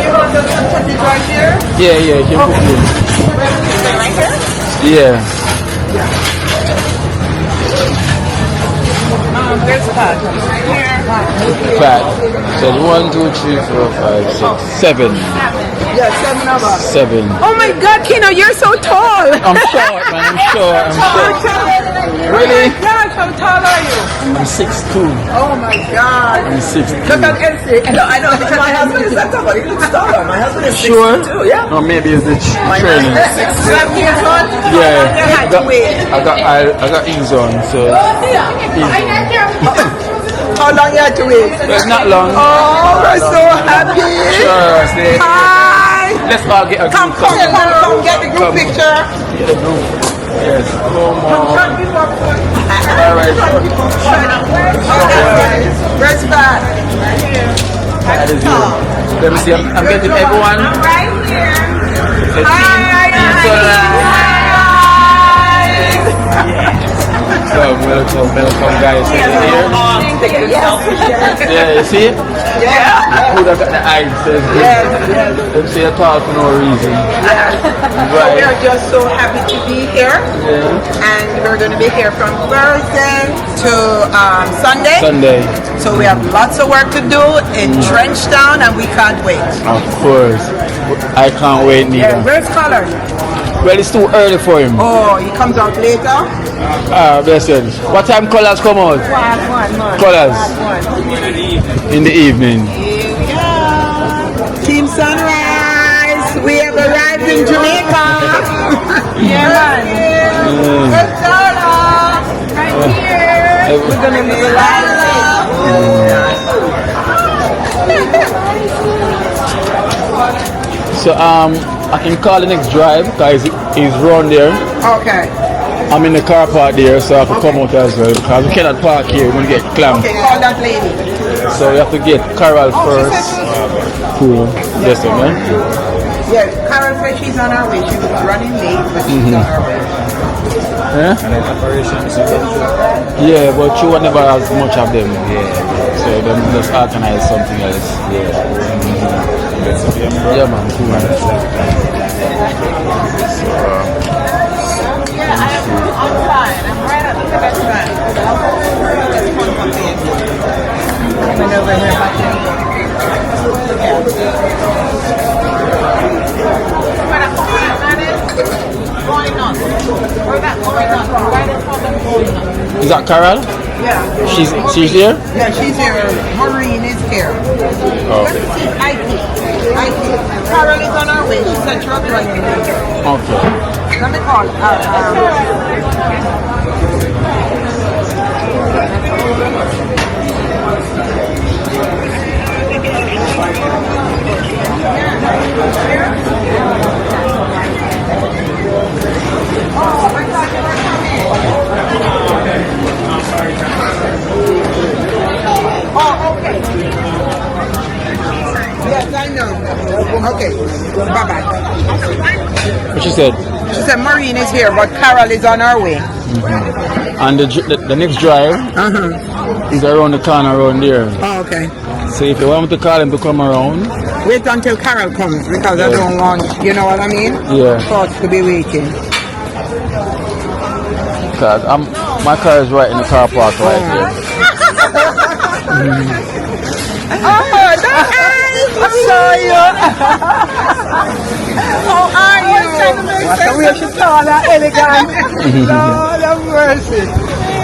you want to put it right here? Yeah, you can put it in. Right here? Yeah. There's Pat. Fat. So 1, 2, 3, 4, 5, 6, 7. Yeah, 7 of us. 7. Oh my God, Kino, you're so tall. I'm short, man. I'm short. Really? Gosh, how tall are you? I'm 6'2". Oh my God. I'm 6'2". Look at Elsie. I know because my husband is that tall, but he looks taller. My husband is 6'2", Sure? yeah. Or maybe it's the My training. husband is 7 years old. Yeah. I I got ease on, so How long you had to wait? it's not long. Oh, we're so happy. Sure, stay. Hi. Let's all get a group. Come get the group picture. Get a group. Yes. No more. All right. Where's Pat? That is you. Let me see. I'm getting everyone. Right here. The So welcome guys. Here. Yeah, you see? Yeah. Who got the eyes? Yes. Them say you talk for no reason. Right. We are just so happy to be here. And we're going to be here from Thursday to Sunday. So we have lots of work to do in Trenchtown and we can't wait. Of course. I can't wait neither. Yeah, where's Color? Well, it's too early for him. Oh, he comes out later? Blessed. What time colors come out? Colors. In the evening. Here we go. Team Sunrise. We have arrived in Jamaica. Yeah, man. Where's Donna? Right here. We're going to be live. So I can call the next drive because he's round there. Okay. I'm in the car park there, so I can come out as well because we cannot park here. We're going to get clamped. Okay, call that lady. So we have to get Carol first. Cool. Yes, man. Yeah, Carol said she's on her way. She was running late, but she's on her way. Yeah? Yeah, but you never has much of them. So then let's organize something else. Yeah, man. Cool. I'm fine. I'm right at the best time. Coming over here. Is that Carol? Yeah. She's here? Yeah, she's here. Maureen is here. Oh. Let's see, Ike. Carol is on her way. She said truck driving. Okay. Let me call her. Oh, okay. Yes, I know. Okay. Bye-bye. What she said? She said Maureen is here, but Carol is on her way. And the next drive is around the corner around there. Oh, okay. So if you want me to call him to come around, wait until Carol comes because I don't want, you know what I mean? Yeah. For us to be waiting. Because my car is right in the car park right here. Oh, that's I saw you. How are you? What a way she tall and elegant. Lord have mercy.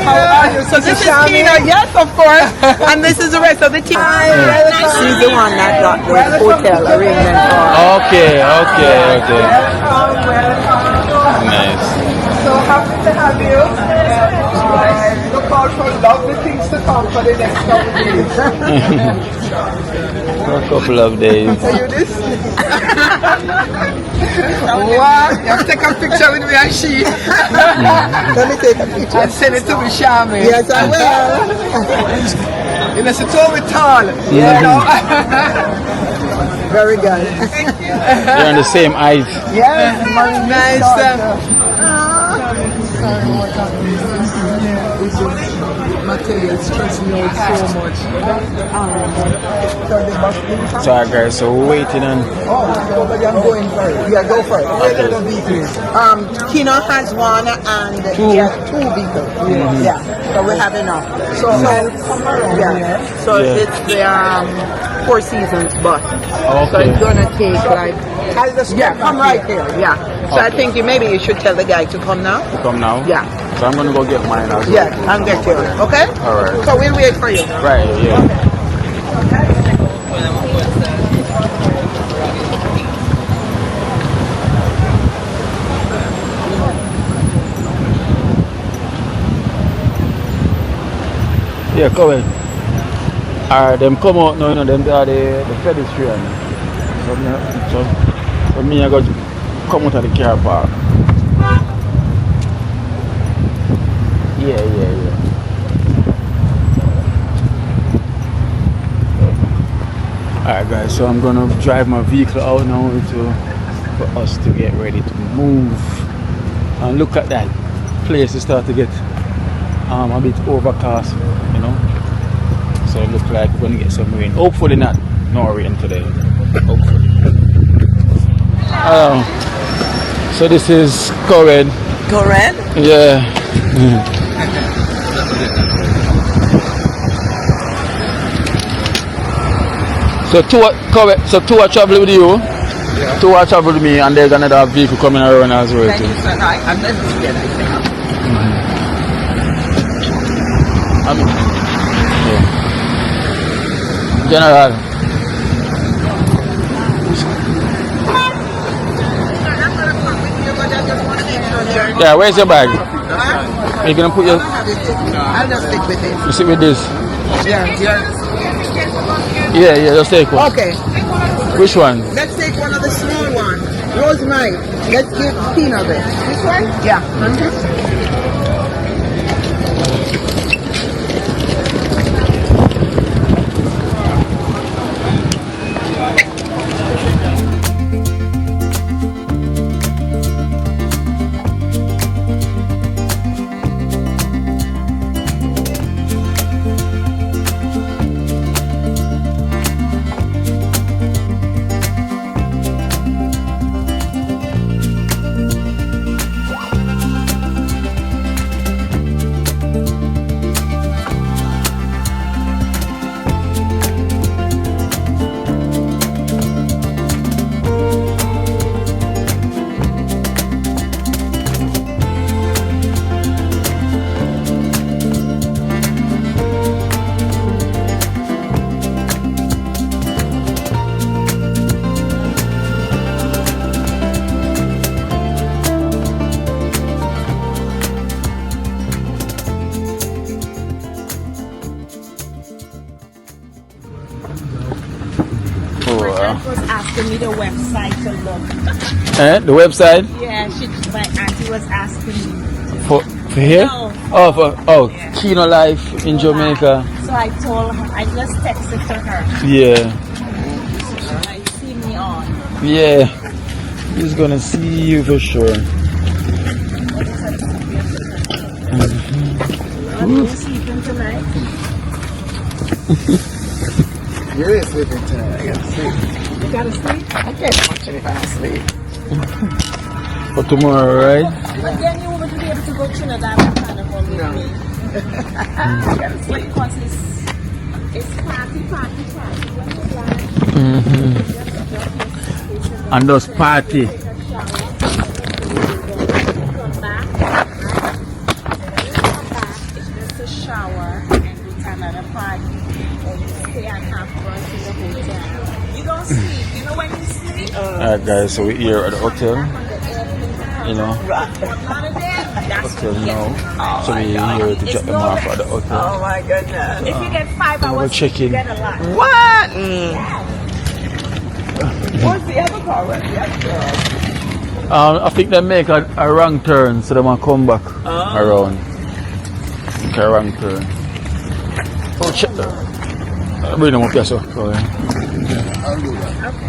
How are you? So this is Tina, yes, of course. And this is the rest of the team. She's the one that got the hotel arrangement for. Okay. Nice. So happy to have you. Look out for lovely things to come for the next couple of days. For a couple of days. Are you this? Wow, you have to take a picture with me and she. Let me take a picture. And send it to me, Shami. Yes, I will. You know, she told me tall. You know. Very good. They're on the same height. Yeah, nice. Yeah, it's just, Mateo, it's stressing me out so much. Sorry guys, so we're waiting on. Oh, I'm going for it. Yeah, go for it. Kino has one and he has 2 vehicles. Yeah, so we have enough. So it's the Four Seasons bus. Okay. So it's gonna take like, come right here. Yeah. So I think maybe you should tell the guy to come now. To come now? Yeah. So I'm gonna go get mine as well. Yeah, and get yours. Okay? Alright. So we'll wait for you. Right, yeah. Yeah, go ahead. Alright, them come out now, them are the pedestrian. So me I got to come out of the car park. Yeah. Alright guys, so I'm gonna drive my vehicle out now for us to get ready to move. And look at that place, it start to get a bit overcast, you know. So it looks like we're gonna get some rain. Hopefully not no rain today. Hopefully. So this is Cored. Cored? Yeah. So two are traveling with you. Yeah. 2 are traveling with me, and there's another vehicle coming around as well. Thank you, sir. I'm not scared. General. Yeah, where's your bag? Are you gonna put your? I'll just stick with it. You sit with this? Yeah, just take one. Okay. Which one? Let's take one of the small ones. Rosemary. Let's give Tina this. This one? Yeah. Was asking me the website to look. The website? Yeah, my auntie was asking me. For here? No. Yeah. Kino Life in Jamaica. So I told her, I just texted to her. Yeah. I see me on. Yeah. He's gonna see you for sure. Are you sleeping tonight? You ain't sleeping tonight. I gotta sleep. You gotta sleep? I can't function if I don't sleep. For tomorrow, right? But then you wouldn't be able to go to Trinidad and Carnival with me. I gotta sleep because it's party. And those party. It's just a shower and it's another party. Or you stay and have brunch in the hotel. You don't sleep. You know when you sleep? Alright guys, so we're here at the hotel. You know. Hotel now. So we're here to drop them off at the hotel. Oh my goodness. If you get 5 hours, check you in. get a lot. What? What's the other car? I think they make a wrong turn, so they want to come back around. Make a wrong turn. Oh, check that. Bring them up here, so. Go ahead. I'll do that. Okay.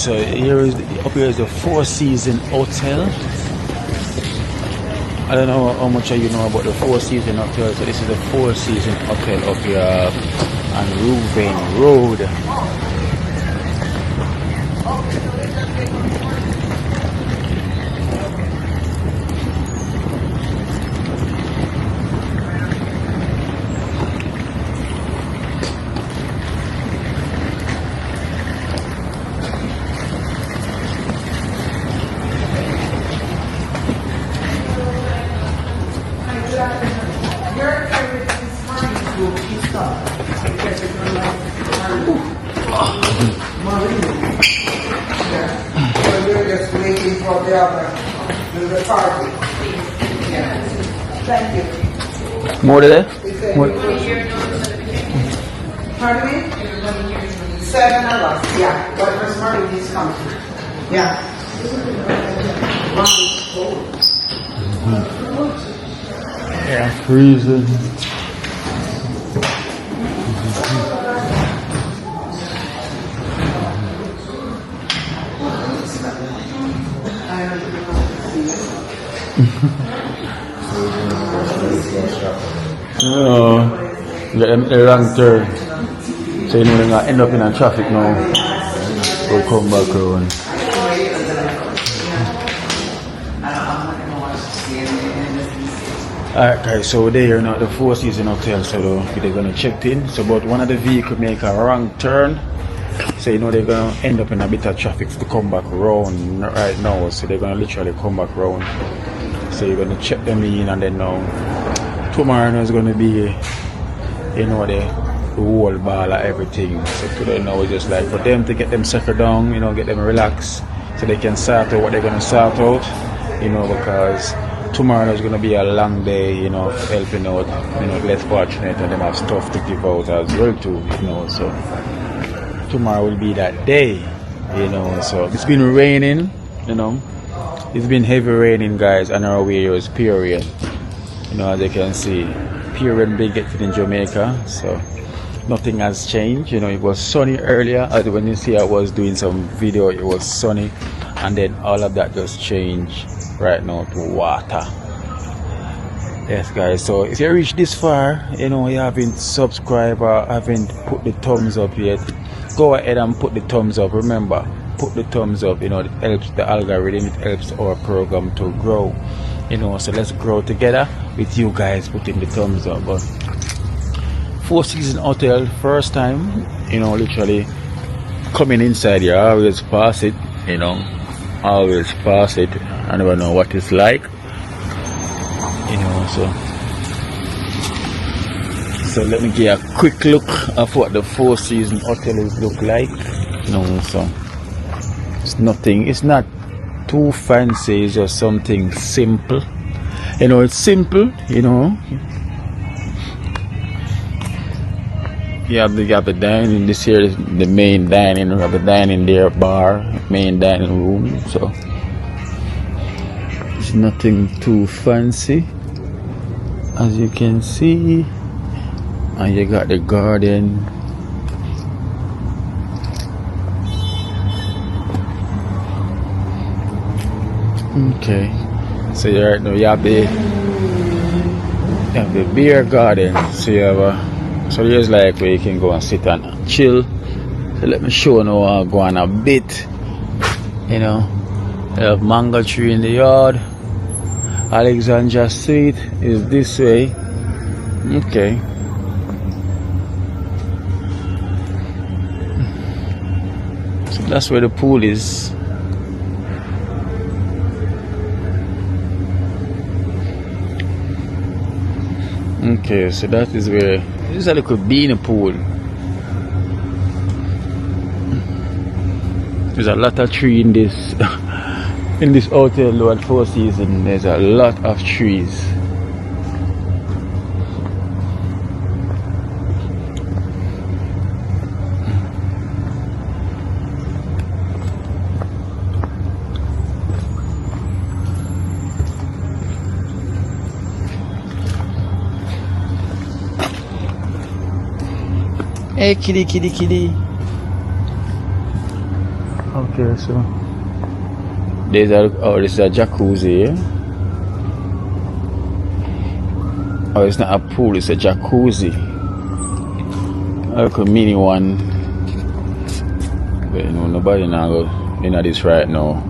so up here is the Four Seasons Hotel. I don't know how much you know about the Four Seasons Hotel. So this is the Four Seasons Hotel up here on Rouvain Road. We're just waiting for the party. Yeah. Thank you. More there? Pardon me? 7 of us, yeah. But Miss Marlene is coming. Yeah. Yeah, freezing. Get them the wrong turn. So you know they're gonna end up in a traffic now. We'll come back around. Alright guys, so we're there now at the Four Seasons Hotel, so they're gonna check in. So but one of the vehicles make a wrong turn. So you know they're gonna end up in a bit of traffic to come back around right now. So they're gonna literally come back around. So you're gonna check them in, and then now tomorrow is gonna be, you know, the whole ball of everything. So today now it's just like for them to get them settled down, you know, get them relaxed so they can sort out what they're gonna sort out, you know, because tomorrow is gonna be a long day, you know, helping out, you know, less fortunate, and them have stuff to give out as well too, you know. So tomorrow will be that day, you know. So it's been raining, you know. It's been heavy raining, guys, on our way. It was period, you know, as you can see, period big getting in Jamaica. So nothing has changed, you know. It was sunny earlier. When you see I was doing some video, it was sunny, and then all of that just changed right now to water. Yes guys, so if you reach this far, you know, you haven't subscribed or haven't put the thumbs up yet, go ahead and put the thumbs up. Remember, put the thumbs up, you know, it helps the algorithm, it helps our program to grow, you know. So let's grow together with you guys putting the thumbs up. But Four Seasons Hotel, first time, you know, literally coming inside here, I always pass it, you know, always pass it. I never know what it's like, you know. So let me get a quick look of what the Four Seasons Hotel look like, you know. So it's nothing, it's not too fancy, it's just something simple, you know. It's simple, you know. You have the dining. This here is the main dining. You have the dining there, bar, main dining room. So it's nothing too fancy, as you can see. And you got the garden. Okay, so right now you have the beer garden. So you have a, so there's like where you can go and sit and chill. So let me show you now. I'll go on a bit, you know. You have mango tree in the yard. Alexandra Street is this way. Okay. So that's where the pool is. Okay, so that is where this is a little bean pool. There's a lot of tree in this in this hotel though at Four Seasons. There's a lot of trees. Hey kitty, kitty, kitty. Okay, so this is a jacuzzi here. Oh, it's not a pool, it's a jacuzzi. Like a mini one. But you know, nobody now go in this right now.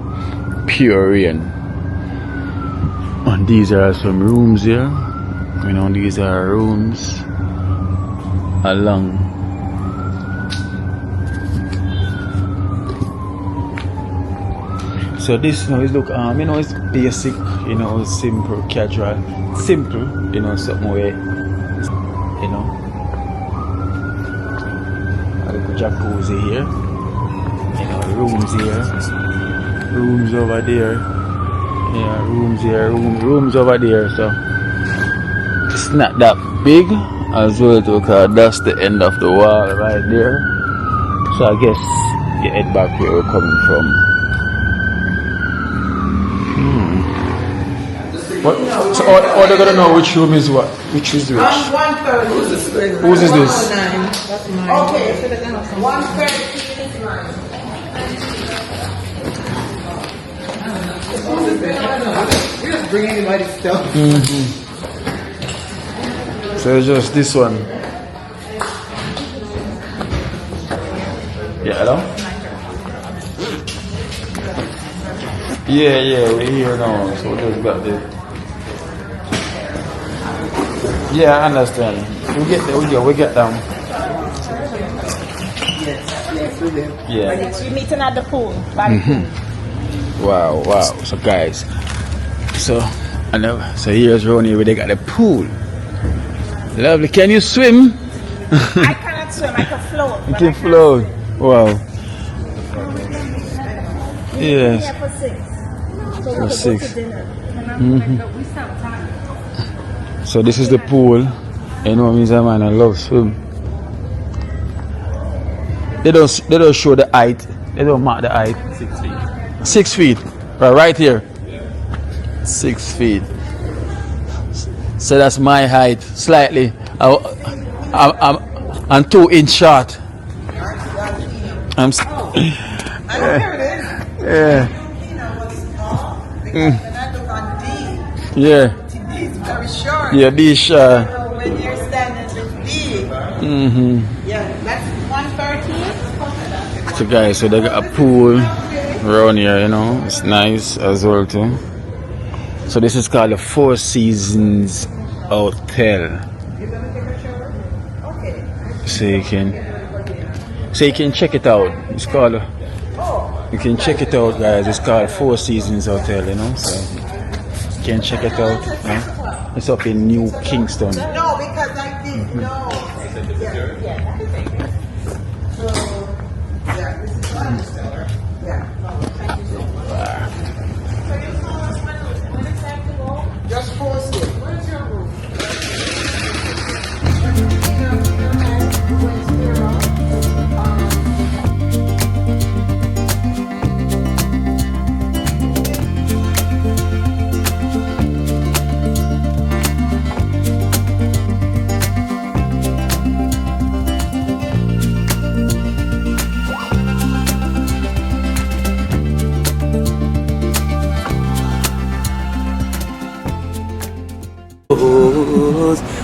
Pure rain. And these are some rooms here. You know, these are rooms along. So this, you know, is look, you know, it's basic, you know, simple, casual, simple, you know, something where, you know, a little jacuzzi here, you know, rooms here, rooms over there, yeah, rooms here, rooms over there. So it's not that big as well, because that's the end of the wall right there. So I guess you head back where we're coming from. What? So all they're gonna know which room is what? Which is which? 130. Whose is this? That's mine. Okay, 130 is mine. We just bring anybody's stuff. So it's just this one. Yeah, hello? Yeah, we're here now. So we just got the. Yeah, I understand. We get there, we get down. Yes, we do. Yeah. We're meeting at the pool. Wow. So guys, so here's Ronnie where they got the pool. Lovely. Can you swim? I cannot swim, I can float. You can float. Wow. Yes. Here for 6. So For we can 6. go to dinner. So this is the pool. You know what means, man, I love swim. They don't show the height. They don't mark the height. 6 feet. 6 feet. Right here. 6 feet. So that's my height. Slightly. I'm 2 inch short. Yeah. Yeah. Very short. Yeah, be sure. So when you're standing with D, yeah, that's 130. So guys, so they got a pool around here, you know. It's nice as well too. So this is called the Four Seasons Hotel. So you can check it out. It's called you can check it out, guys. It's called Four Seasons Hotel, you know. So you can check it out. It's up in New Kingston. No, because I didn't know. Just force it. Where's your room?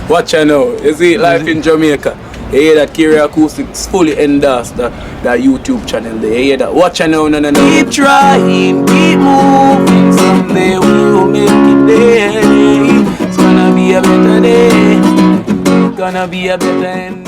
Watch out now. You see life in Jamaica. You hear that Kiri Acoustics fully endorsed that YouTube channel there. You hear that? Watch out now, no. Keep trying, keep moving. Someday we'll make it there. It's gonna be a better day. Gonna be a better end.